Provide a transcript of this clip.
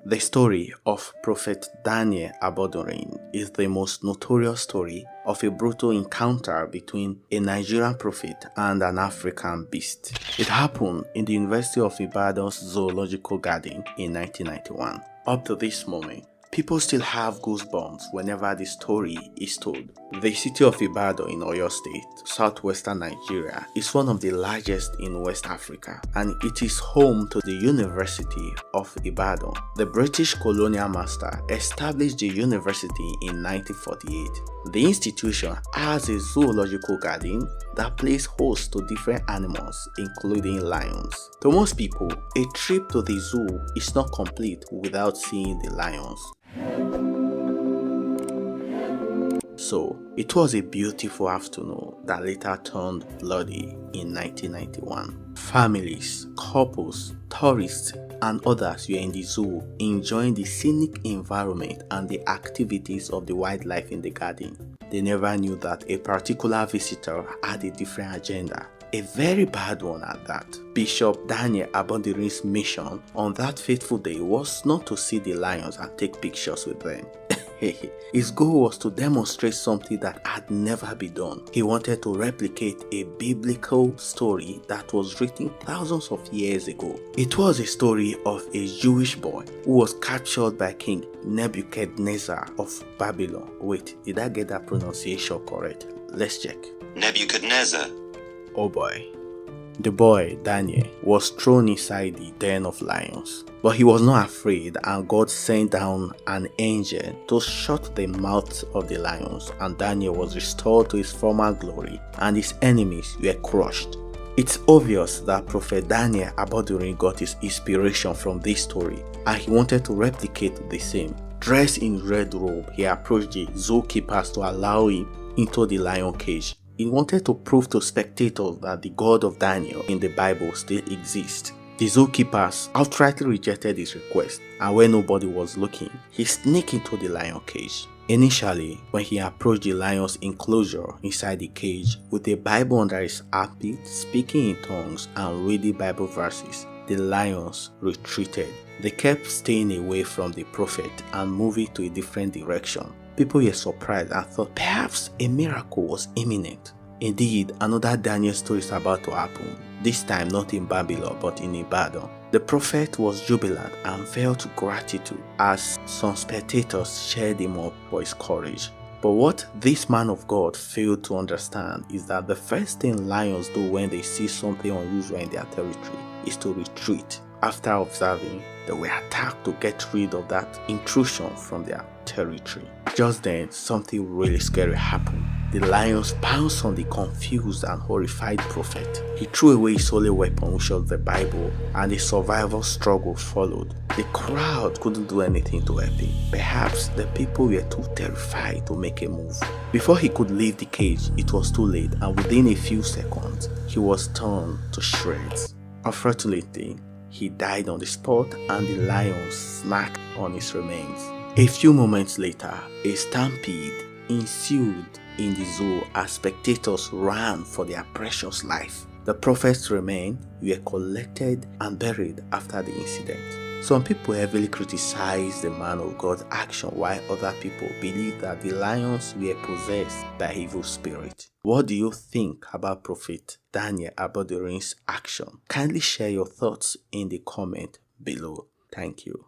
The story of Prophet Daniel Abodunrin is the most notorious story of a brutal encounter between a Nigerian prophet and an African beast. It happened in the University of Ibadan's Zoological Garden in 1991. Up to this moment, people still have goosebumps whenever the story is told. The City of Ibadan in Oyo State, southwestern Nigeria, is one of the largest in West Africa, and it is home to the University of Ibadan. The British Colonial Masters established the university in 1948. The institution has a zoological garden that plays host to different animals, including lions. To most people, a trip to the zoo is not complete without seeing the lions. So, it was a beautiful afternoon that later turned bloody in 1991. Families, couples, tourists, and others were in the zoo enjoying the scenic environment and the activities of the wildlife in the garden. They never knew that a particular visitor had a different agenda. A very bad one at that. Bishop Daniel Abodunrin's mission on that fateful day was not to see the lions and take pictures with them. His goal was to demonstrate something that had never been done. He wanted to replicate a biblical story that was written thousands of years ago. It was a story of a Jewish boy who was captured by King Nebuchadnezzar of Babylon. Wait, did I get that pronunciation correct? Let's check. Nebuchadnezzar. Oh boy. The boy, Daniel, was thrown inside the den of lions. But he was not afraid, and God sent down an angel to shut the mouths of the lions, and Daniel was restored to his former glory, and his enemies were crushed. It's obvious that Prophet Daniel Abodunrin got his inspiration from this story, and he wanted to replicate the same. Dressed in red robe, he approached the zookeepers to allow him into the lion cage. He wanted to prove to spectators that the God of Daniel in the Bible still exists. The zookeepers outrightly rejected his request, and when nobody was looking, he sneaked into the lion cage. Initially, when he approached the lion's enclosure inside the cage with a Bible under his armpit, speaking in tongues and reading Bible verses, the lions retreated. They kept staying away from the prophet and moving to a different direction. People were surprised and thought perhaps a miracle was imminent. Indeed, another Daniel story is about to happen, this time not in Babylon but in Ibadan. The prophet was jubilant and felt gratitude as some spectators cheered him up for his courage. But what this man of God failed to understand is that the first thing lions do when they see something unusual in their territory is to retreat. After observing, they were attacked to get rid of that intrusion from their territory. Just then, something really scary happened. The lions pounced on the confused and horrified prophet. He threw away his only weapon, which was the Bible, and a survival struggle followed. The crowd couldn't do anything to help him. Perhaps the people were too terrified to make a move. Before he could leave the cage, it was too late, and within a few seconds, he was torn to shreds. Unfortunately, he died on the spot, and the lions snacked on his remains. A few moments later, a stampede ensued in the zoo as spectators ran for their precious life. The prophet's remains were collected and buried after the incident. Some people heavily criticized the man of God's action, while other people believe that the lions were possessed by evil spirits. What do you think about Prophet Daniel Abodunrin's action? Kindly share your thoughts in the comment below. Thank you.